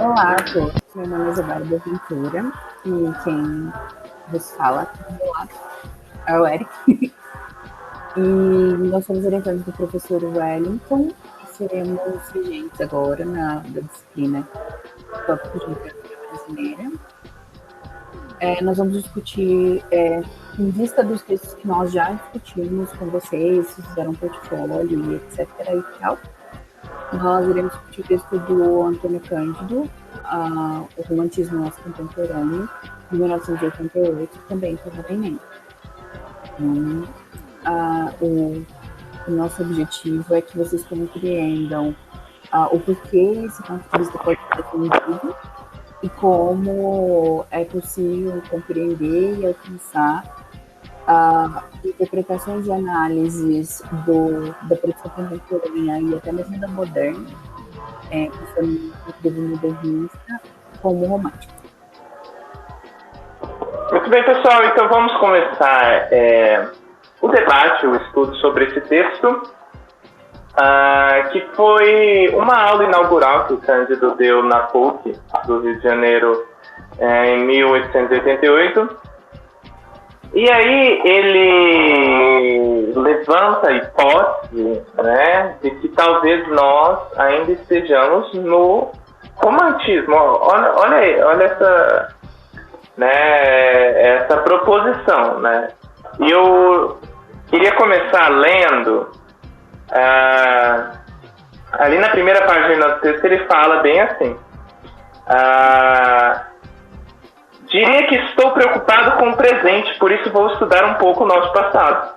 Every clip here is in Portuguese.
Olá a todos, meu nome é Isabela Boaventura e quem vos fala aqui do meu lado é o Eric. E nós somos orientantes do professor Wellington e seremos regentes agora da disciplina Tópicos de Literatura Brasileira. Nós vamos discutir, em vista dos textos que nós já discutimos com vocês, fizeram um portfólio, etc. e tal, nós iremos discutir o texto do Antônio Cândido, o romantismo nosso contemporâneo, de 1988, também estava bem lendo. Então, o nosso objetivo é que vocês compreendam o porquê esse ponto de vista pode ser defendido e como é possível compreender e alcançar interpretações e análises da produção contemporânea e até mesmo da moderna, pensando no período modernista, como romântico. Muito bem, pessoal, então vamos começar o debate, o estudo sobre esse texto, que foi uma aula inaugural que o Cândido deu na PUC do Rio de Janeiro em 1888. E aí ele levanta a hipótese, né, de que talvez nós ainda estejamos no romantismo. Olha essa, né, essa proposição, né? E eu queria começar lendo ali na primeira página do texto. Ele fala bem assim: diria que estou preocupado com o presente, por isso vou estudar um pouco o nosso passado.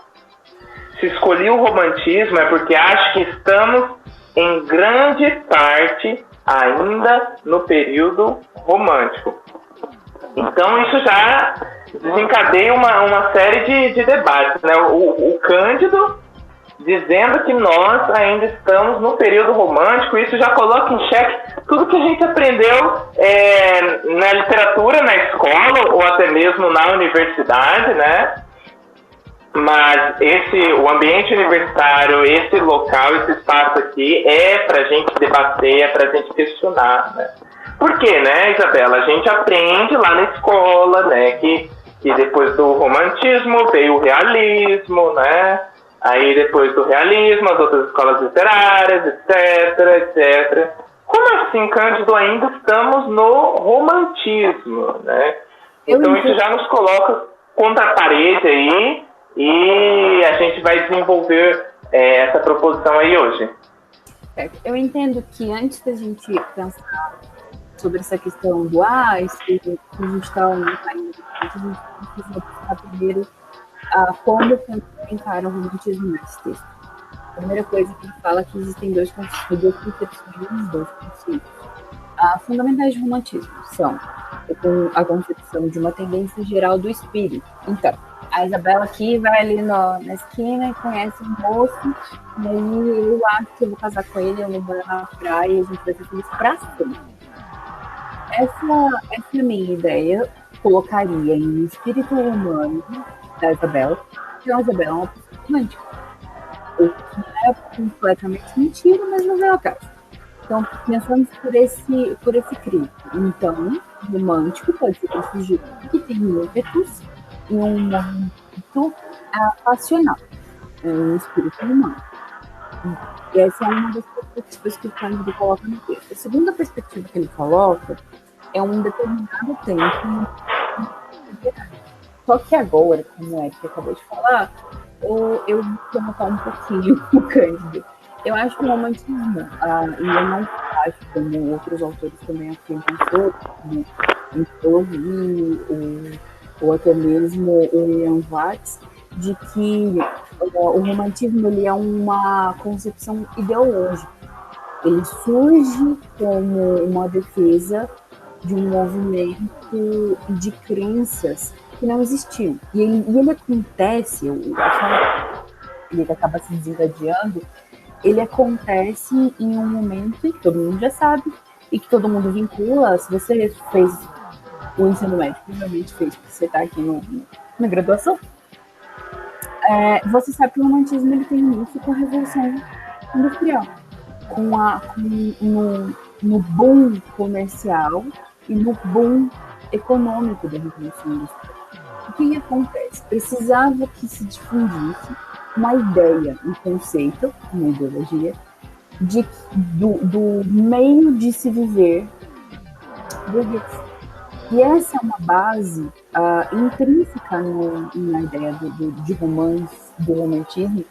Se escolhi o romantismo é porque acho que estamos, em grande parte, ainda no período romântico. Então isso já desencadeia uma série de debates, né? O Cândido dizendo que nós ainda estamos no período romântico, isso já coloca em xeque tudo que a gente aprendeu na literatura, na escola, ou até mesmo na universidade, né? Mas o ambiente universitário, esse local, esse espaço aqui é para a gente debater, é para a gente questionar, né? Por quê, né, Isabela? A gente aprende lá na escola, né, que depois do romantismo veio o realismo, né? Aí depois do realismo, as outras escolas literárias, etc, etc. Como assim, Cândido, ainda estamos no romantismo, né? Então isso já nos coloca contra a parede aí, e a gente vai desenvolver essa proposição aí hoje. Eu entendo que antes da gente pensar sobre essa questão do se a gente está ou não está ainda, a gente precisa pensar primeiro como encara o romantismo nesse texto. A primeira coisa que ele fala é que existem duas concepções, dois conceitos fundamentais de romantismo. São a concepção de uma tendência geral do espírito. Então, a Isabela aqui vai ali na esquina e conhece um moço, e aí eu acho que eu vou casar com ele, eu vou morar na praia e a gente vai ser feliz pra sempre. Essa é a minha ideia, colocaria em espírito humano da Isabela, que a Isabela é uma pessoa romântica. O que é completamente mentira, mas não é o caso. Então, pensamos por esse crime. Então, romântico pode ser um sujeito que tem ímpetos e um movimento passional, um espírito humano. E essa é uma das perspectivas que o Cândido coloca no texto. A segunda perspectiva que ele coloca é um determinado tempo. Só que agora, como o Eric acabou de falar, eu vou notar um pouquinho o Cândido. Eu acho que o romantismo, e eu não acho, como outros autores também afirmam sobre, como Intolvi, ou até mesmo o William Watts, de que o romantismo ele é uma concepção ideológica. Ele surge como uma defesa de um movimento de crenças que não existiu. E ele acontece, ele acaba se desencadeando, ele acontece em um momento que todo mundo já sabe e que todo mundo vincula. Se você fez o ensino médio, provavelmente fez, porque você está aqui na graduação, você sabe que o romantismo ele tem início com a Revolução Industrial, no boom comercial e no boom econômico da Revolução Industrial. O que acontece? Precisava que se difundisse uma ideia, um conceito, uma ideologia, do meio de se viver burguês. E essa é uma base intrínseca na ideia de romance, do romantismo,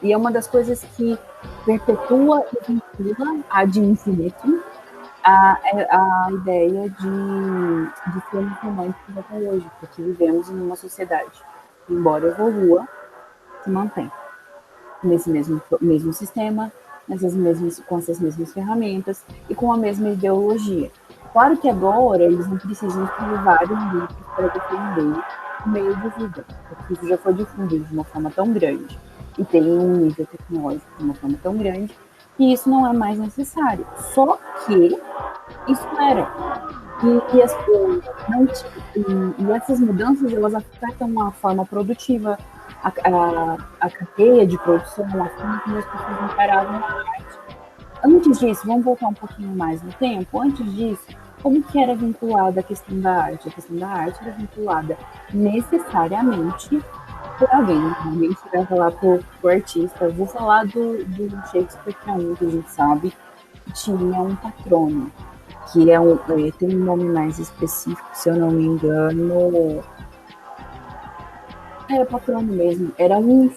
e é uma das coisas que perpetua e vincula ad infinitum a ideia de filmes românticos até hoje, porque vivemos em uma sociedade, embora evolua, se mantém nesse mesmo sistema, com essas mesmas ferramentas e com a mesma ideologia. Claro que agora eles não precisam escrever vários livros para defender o meio de vida, porque isso já foi difundido de uma forma tão grande e tem um nível tecnológico de uma forma tão grande que isso não é mais necessário. Só que isso era. E essas mudanças, elas afetam a forma produtiva, a cadeia de produção, a forma como as pessoas encaravam a arte. Antes disso, vamos voltar um pouquinho mais no tempo, antes disso, como que era vinculada a questão da arte? A questão da arte era vinculada necessariamente por alguém chegava lá pro artista. Vou falar do Shakespeare, que é um que a gente sabe, tinha um patrono, que tem um nome mais específico, se eu não me engano, era patrono mesmo, era um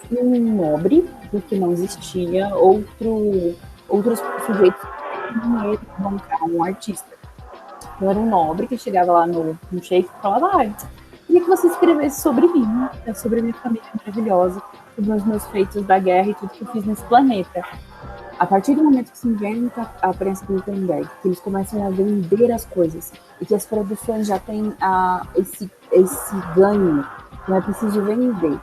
nobre, porque não existia outros sujeitos que tinham dinheiro para bancar um artista. Então era um nobre que chegava lá no Shakespeare e falava: queria que você escrevesse sobre mim, sobre a minha família maravilhosa, sobre os meus feitos da guerra e tudo que eu fiz nesse planeta. A partir do momento que se inventa a prensa do Gutenberg, que eles começam a vender as coisas e que as produções já têm esse ganho, não é preciso vender.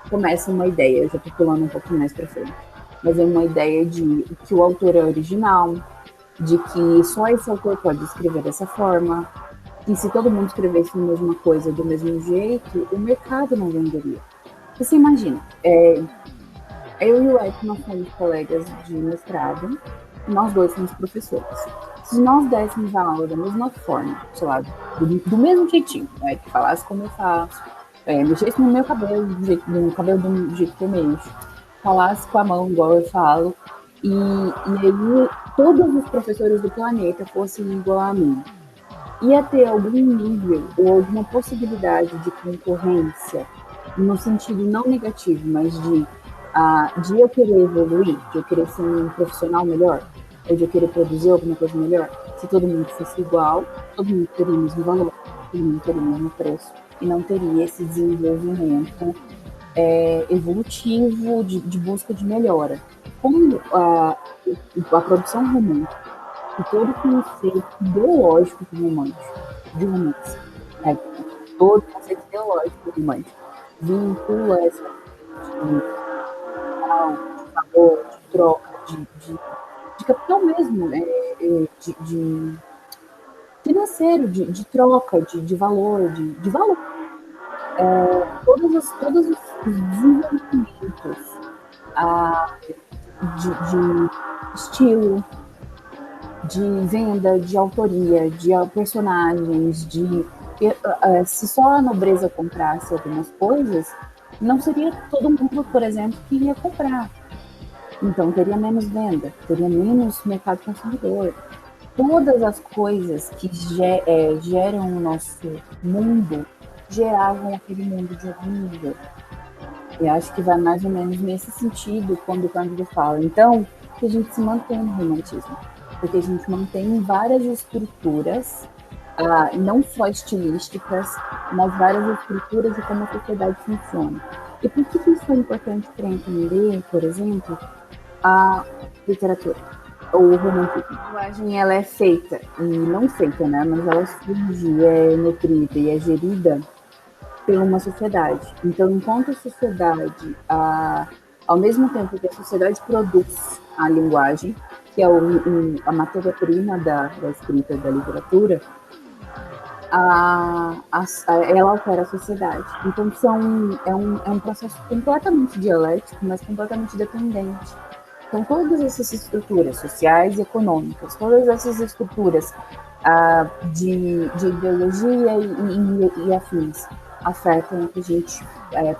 Começa uma ideia, eu já estou pulando um pouquinho mais para frente, mas é uma ideia de que o autor é original, de que só esse autor pode escrever dessa forma, que se todo mundo escrevesse a mesma coisa do mesmo jeito, o mercado não venderia. Você imagina, eu e o Ed, nós somos colegas de mestrado, nós dois somos professores. Se nós dessemos a aula da mesma forma, sei lá, do mesmo jeitinho, né, que falasse como eu faço, mexesse no meu cabelo, do jeito que eu mexo, falasse com a mão igual eu falo, e aí todos os professores do planeta fossem igual a mim, ia ter algum nível ou alguma possibilidade de concorrência, no sentido não negativo, mas de eu querer evoluir, de eu querer ser um profissional melhor, ou de eu querer produzir alguma coisa melhor. Se todo mundo fosse igual, todo mundo teria o mesmo valor, todo mundo teria o mesmo preço, e não teria esse desenvolvimento evolutivo de busca de melhora. Como a produção romântica e todo o conceito ideológico de romance, todo o conceito ideológico de romance vincula essa de valor, de troca, de capital mesmo, de financeiro, de troca, de valor, de valor. Todos os desenvolvimentos de estilo, de venda, de autoria, de personagens, se só a nobreza comprasse algumas coisas, não seria todo mundo, por exemplo, que iria comprar. Então teria menos venda, teria menos mercado consumidor. Todas as coisas que geram o nosso mundo geravam aquele mundo de algum nível. E acho que vai mais ou menos nesse sentido quando o Cândido fala. Então, que a gente se mantém no romantismo, porque a gente mantém várias estruturas, não só estilísticas, mas várias estruturas de como a sociedade funciona. E por que isso é importante para entender, por exemplo, a literatura, ou o romantismo? A linguagem, ela é feita, e não feita, né, mas ela surge, é nutrida e é gerida por uma sociedade. Então, enquanto a sociedade, ao mesmo tempo que a sociedade produz a linguagem, que é a matéria-prima da escrita da literatura, ela altera a sociedade. Então, é um processo completamente dialético, mas completamente dependente. Então, todas essas estruturas sociais e econômicas, todas essas estruturas de ideologia e afins afetam o que a gente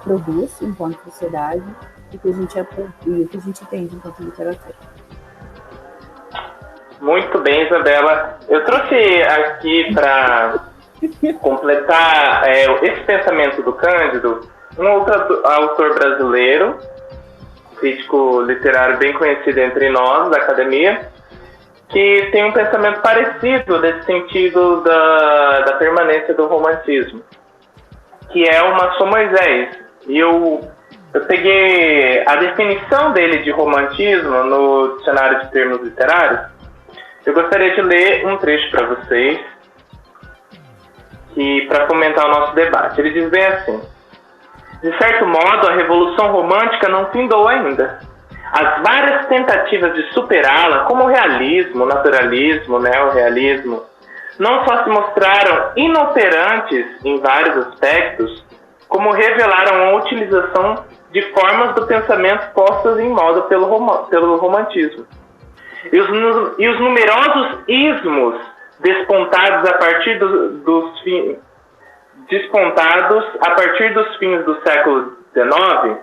produz enquanto sociedade e o que a gente entende enquanto literatura. Muito bem, Isabela. Eu trouxe aqui para completar esse pensamento do Cândido um outro autor brasileiro, crítico literário bem conhecido entre nós, da academia, que tem um pensamento parecido nesse sentido da permanência do romantismo, que é o Maçom Moisés. E eu peguei a definição dele de romantismo no dicionário de termos literários. Eu gostaria de ler um trecho para vocês, para fomentar o nosso debate. Ele diz bem assim: de certo modo, a Revolução Romântica não findou ainda. As várias tentativas de superá-la, como o realismo, o naturalismo, o neorrealismo, não só se mostraram inoperantes em vários aspectos, como revelaram a utilização de formas do pensamento postas em moda pelo romantismo. E os numerosos ismos despontados a partir dos fins do século XIX,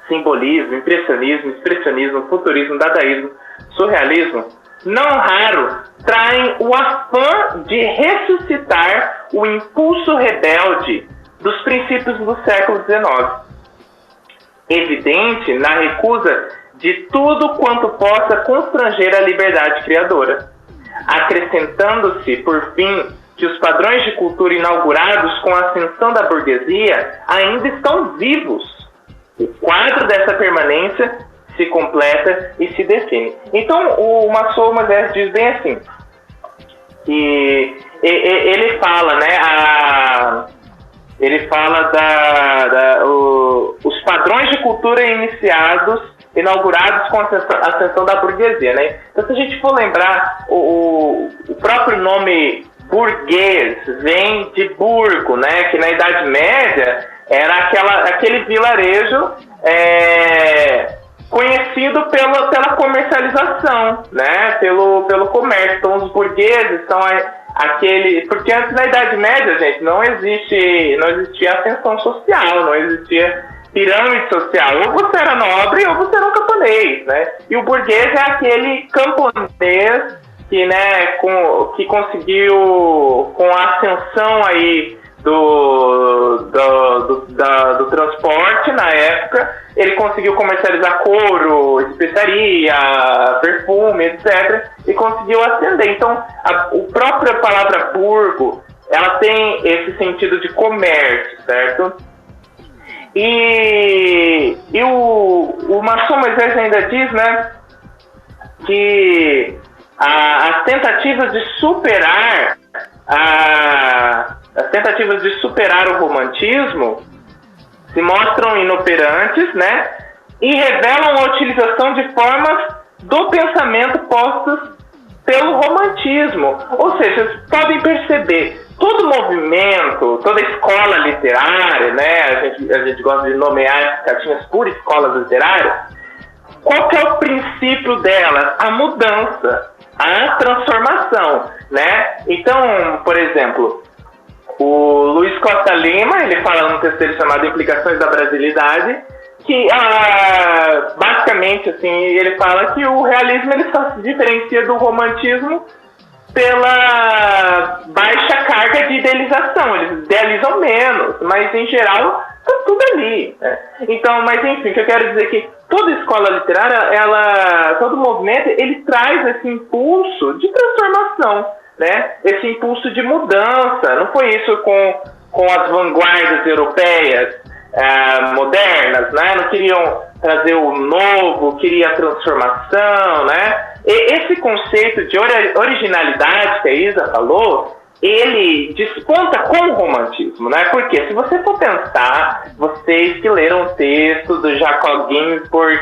simbolismo, impressionismo, expressionismo, futurismo, dadaísmo, surrealismo, não raro traem o afã de ressuscitar o impulso rebelde dos princípios do século XIX, evidente na recusa de tudo quanto possa constranger a liberdade criadora, acrescentando-se, por fim, que os padrões de cultura inaugurados com a ascensão da burguesia ainda estão vivos. O quadro dessa permanência se completa e se define. Então, o Maçom Moisés diz bem assim, que ele fala, né, ele fala os padrões de cultura inaugurados com a ascensão da burguesia, né? Então, se a gente for lembrar, o próprio nome burguês vem de burgo, né? Que na Idade Média era aquele vilarejo conhecido pela comercialização, né? Pelo comércio. Então, os burgueses são porque antes na Idade Média, gente, não existia ascensão social, não existia pirâmide social. Ou você era nobre ou você era um camponês, né? E o burguês é aquele camponês que, né, que conseguiu, com a ascensão aí do transporte na época, ele conseguiu comercializar couro, especiaria, perfume, etc. E conseguiu ascender. Então, a própria palavra burgo, ela tem esse sentido de comércio, certo? E o Maçom Moisés ainda diz, né, que as tentativas de superar o romantismo se mostram inoperantes, né, e revelam a utilização de formas do pensamento postas pelo romantismo. Ou seja, vocês podem perceber, todo movimento, toda escola literária, né, a gente gosta de nomear essas cartinhas por escolas literárias. Qual que é o princípio delas? A mudança, a transformação, né? Então, por exemplo, o Luiz Costa Lima, ele fala num texto dele chamado Implicações da Brasilidade, que basicamente, assim, ele fala que o realismo ele só se diferencia do romantismo pela baixa carga de idealização. Eles idealizam menos, mas em geral tá tudo ali, né? Então, mas enfim, o que eu quero dizer é que toda escola literária, todo movimento, ele traz esse impulso de transformação, né? Esse impulso de mudança. Não foi isso com as vanguardas europeias modernas, né? Não queriam trazer o novo, queria a transformação, né? E esse conceito de originalidade que a Isa falou, ele desponta com o romantismo, né? Porque se você for pensar, vocês que leram o texto do Jacob Ginsburg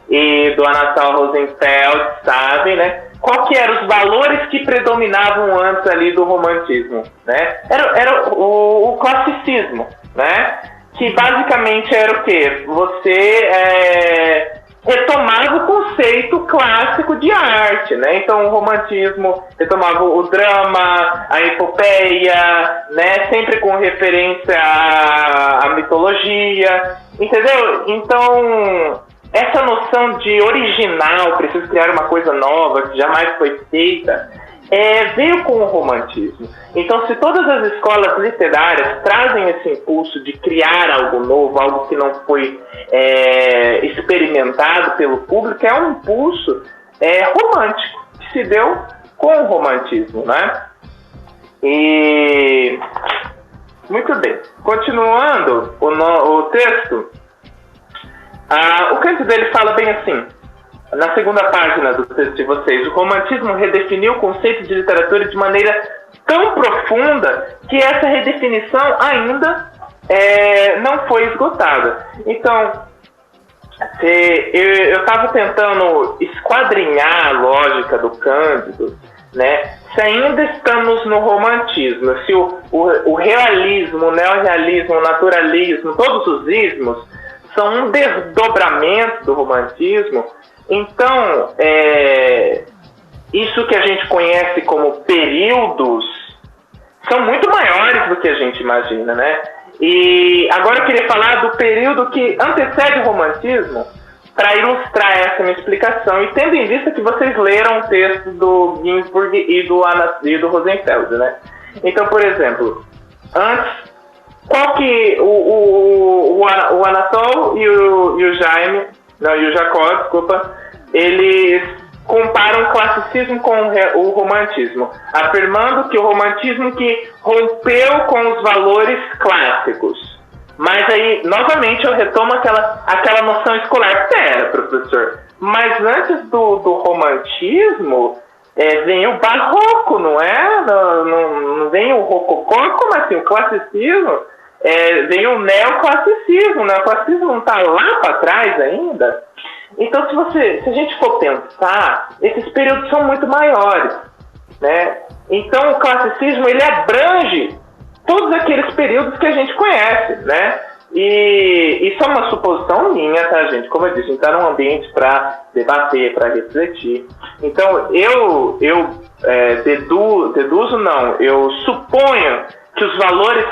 e do Anatol Rosenfeld, sabem, né? Qual que eram os valores que predominavam antes ali do romantismo, né? Era o classicismo, né? Que basicamente era o quê? Você retomava o conceito clássico de arte, né? Então o romantismo retomava o drama, a epopeia, né? Sempre com referência à mitologia, entendeu? Então essa noção de original, preciso criar uma coisa nova que jamais foi feita, veio com o romantismo. Então, se todas as escolas literárias trazem esse impulso de criar algo novo, algo que não foi experimentado pelo público, é um impulso romântico, que se deu com o romantismo, né? E muito bem. Continuando o texto, o canto dele fala bem assim, na segunda página do texto de vocês: o romantismo redefiniu o conceito de literatura de maneira tão profunda que essa redefinição ainda não foi esgotada. Então, eu estava tentando esquadrinhar a lógica do Cândido, né? Se ainda estamos no romantismo, se o realismo, o neorrealismo, o naturalismo, todos os ismos são um desdobramento do romantismo, então isso que a gente conhece como períodos são muito maiores do que a gente imagina, né? E agora eu queria falar do período que antecede o romantismo para ilustrar essa minha explicação, e tendo em vista que vocês leram o texto do Ginsburg e do Rosenfeld, né? Então, por exemplo, antes, qual que o Anatol e o Jacob, desculpa, eles comparam o classicismo com o romantismo, afirmando que o romantismo que rompeu com os valores clássicos. Mas aí, novamente, eu retomo aquela noção escolar. Pera, professor, mas antes do romantismo vem o barroco, não é? Não vem o rococó? Como assim? O classicismo? Vem o neoclassicismo. O neoclassicismo não está lá para trás ainda? Então, se a gente for pensar, esses períodos são muito maiores, né? Então, o classicismo, ele abrange todos aqueles períodos que a gente conhece, né? E isso é uma suposição minha, tá, gente? Como eu disse, a gente está num ambiente para debater, para refletir. Então, eu suponho que os valores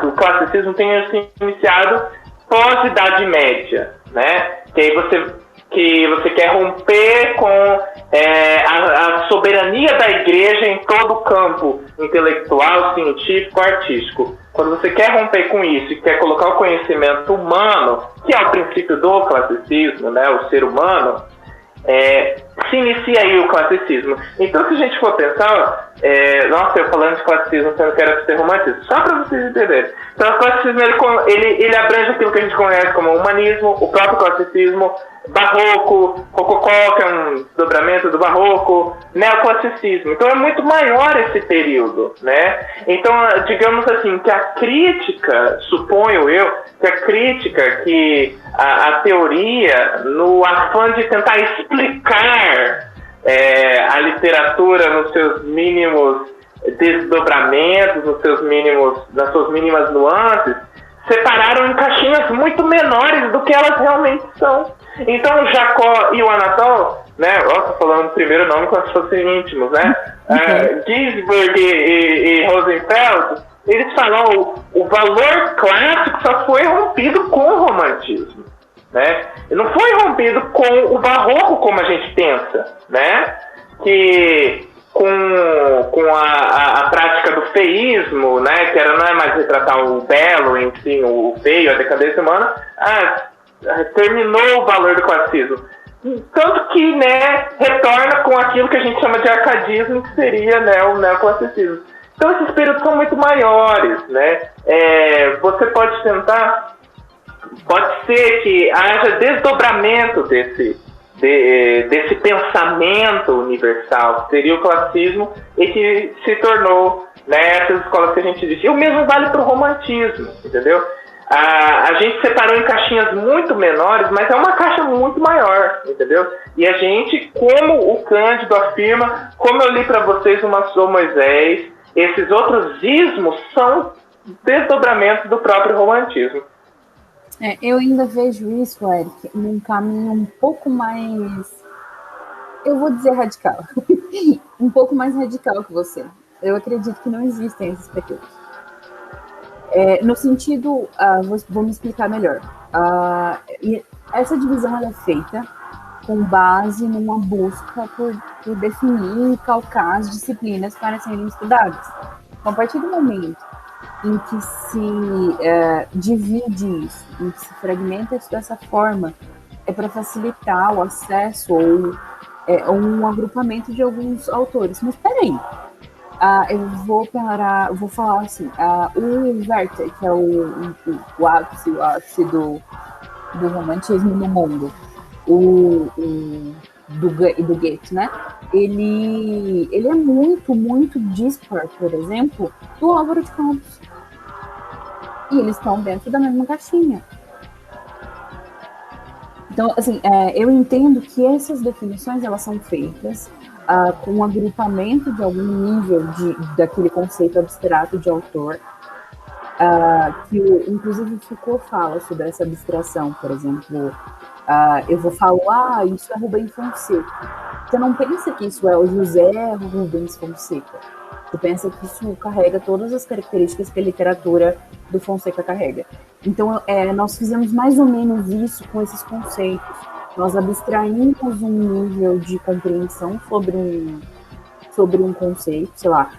do classicismo tenham se iniciado pós-Idade Média, né? Que aí você quer romper com a soberania da igreja em todo o campo intelectual, científico, artístico. Quando você quer romper com isso e quer colocar o conhecimento humano, que é o princípio do classicismo, né, o ser humano, se inicia aí o classicismo. Então, se a gente for pensar, nossa, eu falando de classicismo, sendo que era ser romantismo, só para vocês entenderem. Então, o classicismo ele abrange aquilo que a gente conhece como humanismo, o próprio classicismo, barroco, rococó, que é um dobramento do barroco, neoclassicismo. Então, é muito maior esse período, né? Então, digamos assim, que a crítica, suponho eu, que a teoria, no afã de tentar explicar a literatura nos seus mínimos desdobramentos, nas suas mínimas nuances, separaram em caixinhas muito menores do que elas realmente são. Então, o Jacó e o Anatol, né? Nossa, falando o primeiro nome como se fossem íntimos, né? Ginsburg e Rosenfeld, eles falam o valor clássico só foi rompido com o romantismo, né? E não foi rompido com o barroco como a gente pensa, né? Que com a prática do feísmo, né? Que não é mais retratar o belo, enfim, o feio, a decadência humana, terminou o valor do classicismo. Tanto que, né, retorna com aquilo que a gente chama de arcadismo, que seria, né, o neoclassicismo. Então, esses períodos são muito maiores, né? Você pode ser que haja desdobramento desse pensamento universal, que seria o classicismo, e que se tornou, né, essas escolas que a gente disse. E o mesmo vale para o romantismo, entendeu? A gente separou em caixinhas muito menores, mas é uma caixa muito maior, entendeu? E a gente, como o Cândido afirma, como eu li para vocês uma Sou Moisés, esses outros ismos são desdobramentos do próprio romantismo. Eu ainda vejo isso, Eric, num caminho um pouco mais, eu vou dizer radical, um pouco mais radical que você. Eu acredito que não existem esses pequenos. No sentido, vou me explicar melhor. Essa divisão ela é feita com base numa busca por definir e calcar as disciplinas para serem estudadas. Então, a partir do momento em que se divide isso, em que se fragmenta isso dessa forma, é para facilitar o acesso ou um agrupamento de alguns autores. Mas peraí, eu vou falar assim, o Werther, que é o ápice do romantismo no mundo, do Goethe, né? Ele é muito, muito dispar, por exemplo, do Álvaro de Campos. E eles estão dentro da mesma caixinha. Então, assim, eu entendo que essas definições elas são feitas com um agrupamento de algum nível daquele conceito abstrato de autor, que inclusive Foucault fala sobre essa abstração, por exemplo, eu vou falar, isso é Rubens Fonseca. Você não pensa que isso é o José Rubens Fonseca. Você pensa que isso carrega todas as características que a literatura do Fonseca carrega. Então, nós fizemos mais ou menos isso com esses conceitos. Nós abstraímos um nível de compreensão sobre um conceito, sei lá,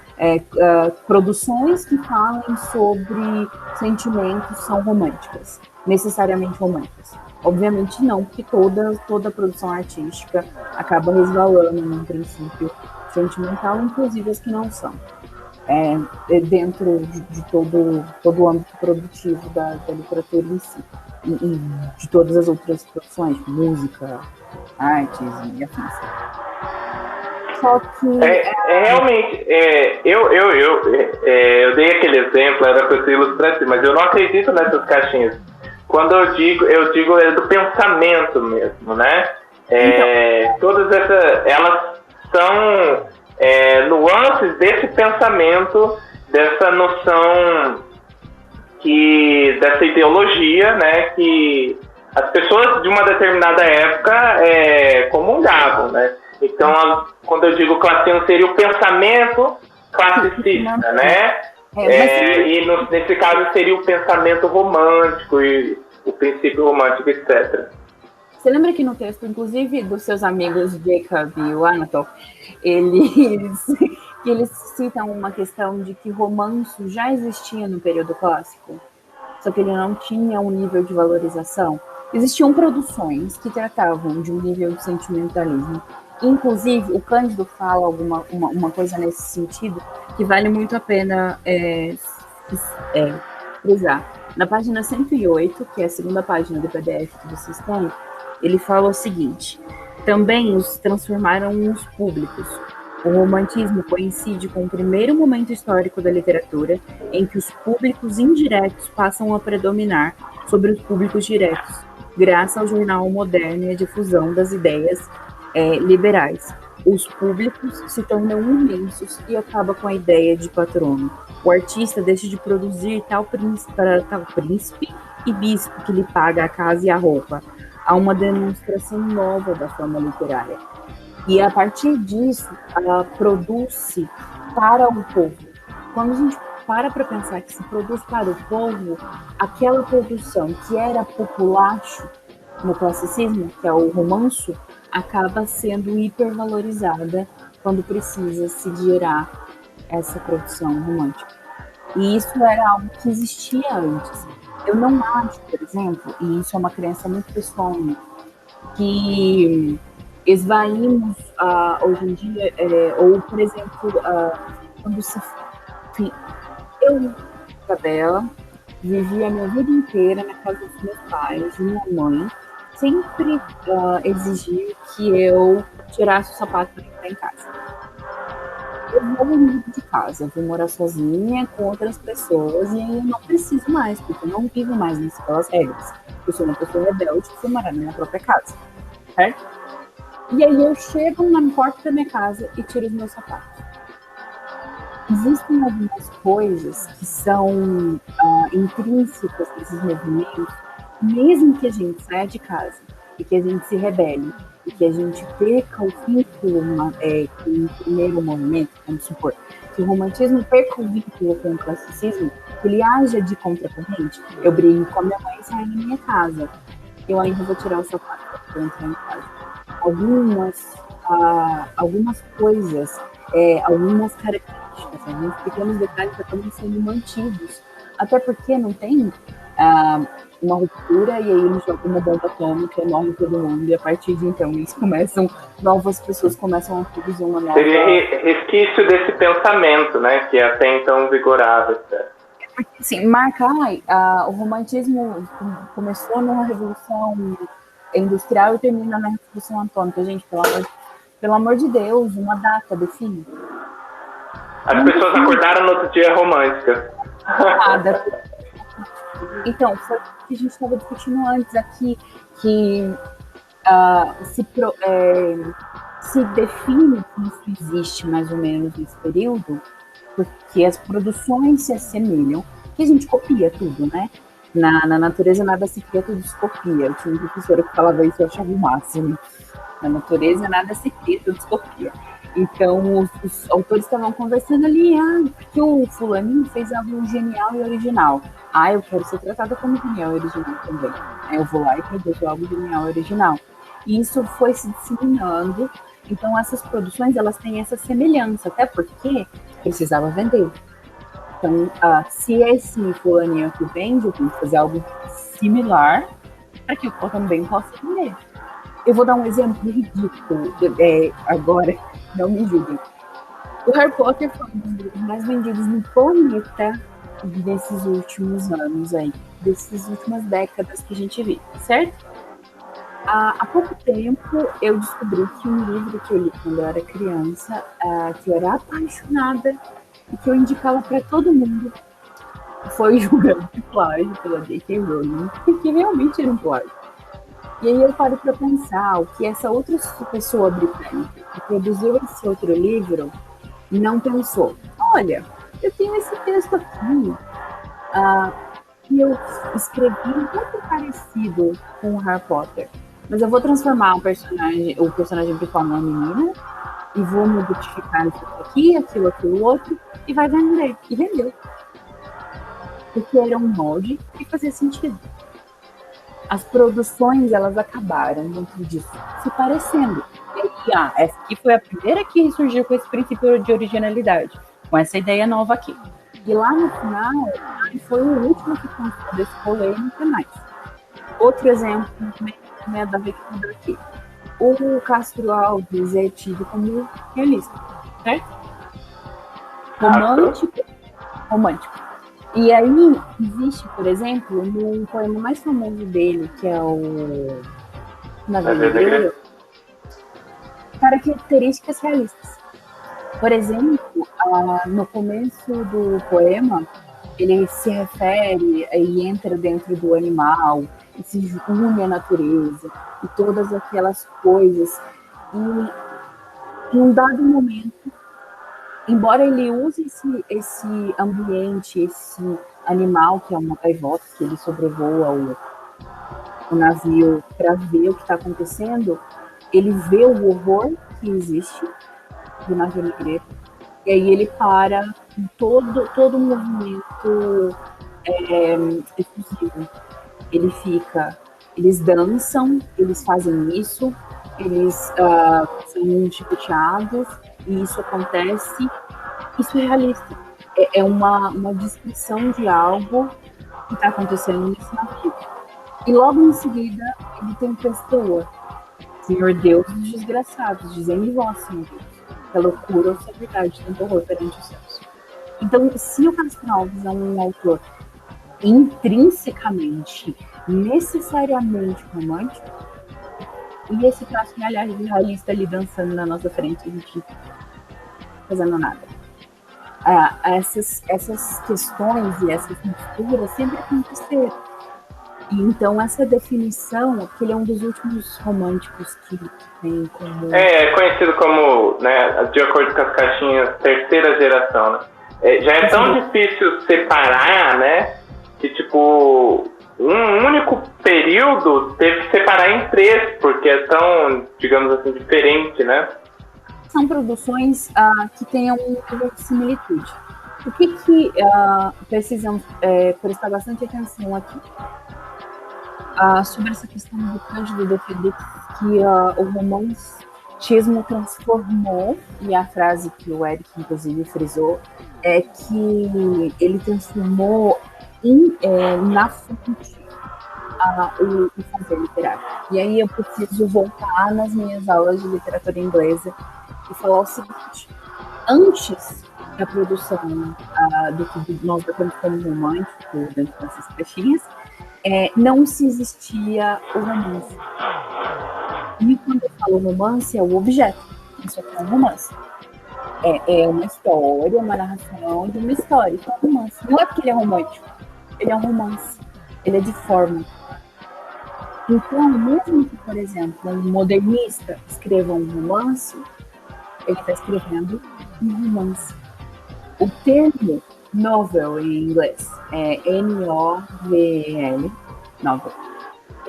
produções que falem sobre sentimentos são românticas, necessariamente românticas. Obviamente não, porque toda produção artística acaba resvalando num princípio sentimental, inclusive as que não são. Dentro de todo o âmbito produtivo da literatura em si, e de todas as outras produções, música, artes e afins. Só que... realmente, eu dei aquele exemplo, era para ser ilustrativo, mas eu não acredito nessas caixinhas. Quando eu digo do pensamento mesmo, né? Então, todas elas são nuances desse pensamento, dessa noção, dessa ideologia, né? Que as pessoas de uma determinada época comungavam, né? Então, quando eu digo classismo, seria o pensamento classicista, né? Nesse caso seria o pensamento romântico e o princípio romântico, etc. Você lembra que no texto, inclusive, dos seus amigos Jacob e o Anatol, eles citam uma questão de que romance já existia no período clássico, só que ele não tinha um nível de valorização. Existiam produções que tratavam de um nível de sentimentalismo. Inclusive, o Cândido fala uma coisa nesse sentido que vale muito a pena frisar. Na página 108, que é a segunda página do PDF que vocês têm, ele fala o seguinte: também os transformaram nos públicos. O romantismo coincide com o primeiro momento histórico da literatura em que os públicos indiretos passam a predominar sobre os públicos diretos, graças ao jornal moderno e à difusão das ideias liberais. Os públicos se tornam imensos e acaba com a ideia de patrono. O artista deixa de produzir tal príncipe para tal príncipe e bispo que lhe paga a casa e a roupa. Há uma demonstração nova da forma literária. E a partir disso, ela produz-se para o povo. Quando a gente para pensar que se produz para o povo, aquela produção que era populacho no classicismo, que é o romanço, acaba sendo hipervalorizada quando precisa se gerar essa produção romântica. E isso era algo que existia antes. Eu não acho, por exemplo, e isso é uma crença muito pessoal minha, que esvaímos hoje em dia, ou, por exemplo, quando se... Enfim, eu, Isabela, vivi a minha vida inteira na casa dos meus pais, minha mãe, sempre exigiu que eu tirasse o sapato para entrar em casa. Eu vou mudar de casa, eu vou morar sozinha com outras pessoas e aí eu não preciso mais, porque eu não vivo mais pelas regras. Eu sou uma pessoa rebelde que fui morar na minha própria casa, certo? E aí eu chego na porta da minha casa e tiro os meus sapatos. Existem algumas coisas que são intrínsecas desses movimentos mesmo que a gente saia de casa e que a gente se rebele e que a gente perca o vínculo com o primeiro movimento, vamos supor, que o romantismo perca o vínculo com o classicismo, que ele haja de contracorrente. Eu brigo com a minha mãe e saio da minha casa. Eu ainda vou tirar o sapato para entrar em casa. Algumas coisas, algumas características, alguns pequenos detalhes acabam sendo mantidos. Até porque não tem uma ruptura e aí eles jogam uma bomba atômica, morre todo mundo, e a partir de então novas pessoas começam a produzir uma nova... Seria resquício desse pensamento, né, que até então vigorava. Sim, o romantismo começou numa revolução industrial e termina na revolução atômica. Gente, pelo amor de Deus, uma data define. As pessoas acordaram no outro dia romântica. Então, foi o que a gente estava discutindo antes aqui, que se define que isso existe mais ou menos nesse período, porque as produções se assemelham, que a gente copia tudo, né? Na natureza nada se cria, tudo se copia. Eu tinha uma professora que falava isso, eu achava o máximo. Na natureza nada se cria, tudo se copia. Então, os autores estavam conversando ali, porque o fulaninho fez algo genial e original. Eu quero ser tratada como genial e original também. Eu vou lá e produzo algo genial e original. E isso foi se disseminando. Então, essas produções, elas têm essa semelhança, até porque precisava vender. Então, se esse fulaninho aqui vende, eu tenho que fazer algo similar para que eu também possa vender. Eu vou dar um exemplo ridículo agora, não me julguem. O Harry Potter foi um dos livros mais vendidos no planeta desses últimos anos aí, dessas últimas décadas que a gente vive, certo? Há pouco tempo eu descobri que um livro que eu li quando eu era criança, que eu era apaixonada e que eu indicava para todo mundo, foi julgado de plágio pela J.K. Rowling, porque realmente era um plágio. E aí eu paro para pensar o que essa outra pessoa britânica que produziu esse outro livro não pensou. Olha, eu tenho esse texto aqui que eu escrevi um pouco parecido com o Harry Potter, mas eu vou transformar o personagem principal numa menina e vou modificar isso aqui, aquilo, outro, e vai vender. E vendeu. Porque era um molde que fazia sentido. As produções, elas acabaram dentro disso, se parecendo. E aí, essa aqui foi a primeira que surgiu com esse princípio de originalidade, com essa ideia nova aqui. E lá no final, foi o último que constou desse rolê e não tem mais. Outro exemplo, também é da Victor aqui. O Castro Alves é tido como realista, certo? Romântico. E aí, existe, por exemplo, um poema mais famoso dele, que é o Navegador, características realistas. Por exemplo, no começo do poema, ele se refere e entra dentro do animal, e se une à natureza, e todas aquelas coisas. E em um dado momento, embora ele use esse ambiente, esse animal, que é uma gaivota, que ele sobrevoa o navio para ver o que está acontecendo, ele vê o horror que existe do navio negreiro, e aí ele para todo o movimento exclusivo. Eles dançam, eles fazem isso, eles são chicoteados, e isso acontece. Isso é realista. É uma descrição de algo que está acontecendo nesse navio. E logo em seguida, ele tem pessoa, Senhor Deus dos desgraçados, dizendo em voz, Senhor Deus, que a loucura ou a verdade tanto horror perante os céus. Então, se o Castro Alves é um autor intrinsecamente, necessariamente romântico, e esse traço realista ali dançando na nossa frente, a gente fazendo nada. Essas questões e essas misturas sempre aconteceram. E então essa definição, que ele é um dos últimos românticos que tem como... É conhecido como, né, de acordo com as caixinhas, terceira geração, né? Já é tão difícil separar, né, que tipo, um único período teve que separar em três, porque é tão, digamos assim, diferente, né? São produções que tenham um nível de similitude. O que precisamos prestar bastante atenção aqui? Sobre essa questão do Cândido defender que o romantismo transformou, e a frase que o Eric, inclusive, frisou, é que ele transformou na fonte o fazer literário. E aí eu preciso voltar nas minhas aulas de literatura inglesa e falar o seguinte: antes da produção do que nós temos como romântico dentro dessas caixinhas, não se existia o romance. E quando eu falo romance, é o objeto. Isso aqui é um romance. É uma história, uma narração de uma história. Isso é um romance. Não é porque ele é romântico. Ele é um romance. Ele é de forma. Então, mesmo que, por exemplo, um modernista escreva um romance, ele está escrevendo um romance. O termo novel em inglês é N-O-V-L, novel.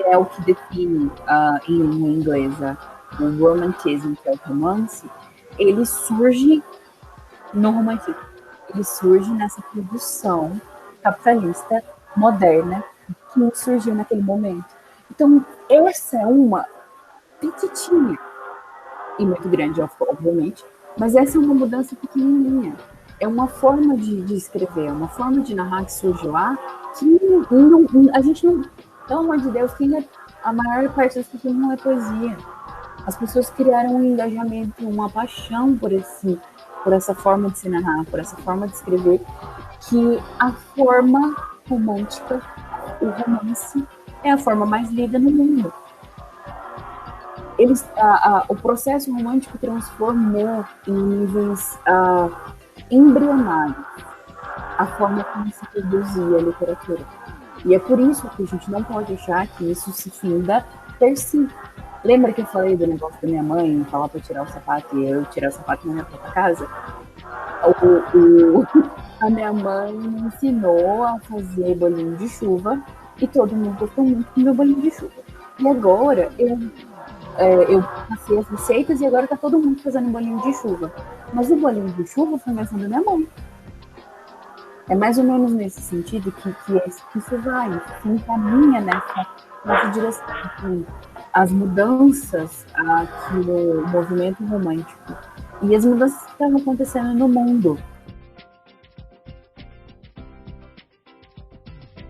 É o que define em língua inglesa o romantismo, que é o romance. Ele surge no romantismo. Ele surge nessa produção capitalista moderna que surgiu naquele momento. Então, essa é uma petitinha e muito grande, obviamente, mas essa é uma mudança pequenininha. É uma forma de escrever, uma forma de narrar que surge lá, que a gente não... Pelo amor de Deus, a maior parte das pessoas não é poesia. As pessoas criaram um engajamento, uma paixão por essa forma de se narrar, por essa forma de escrever, que a forma romântica, o romance, é a forma mais lida no mundo. O processo romântico transformou em níveis embrionários a forma como se produzia a literatura. E é por isso que a gente não pode achar que isso se finda per si. Lembra que eu falei do negócio da minha mãe, falar para tirar o sapato e eu tirar o sapato na minha própria casa? A minha mãe me ensinou a fazer bolinho de chuva e todo mundo gostou muito do meu bolinho de chuva. E agora eu passei as receitas e agora tá todo mundo fazendo bolinho de chuva. Mas o bolinho de chuva foi invenção da minha mãe. É mais ou menos nesse sentido que isso vai, se encaminha nessa direção. Que as mudanças que o movimento romântico e as mudanças que estavam acontecendo no mundo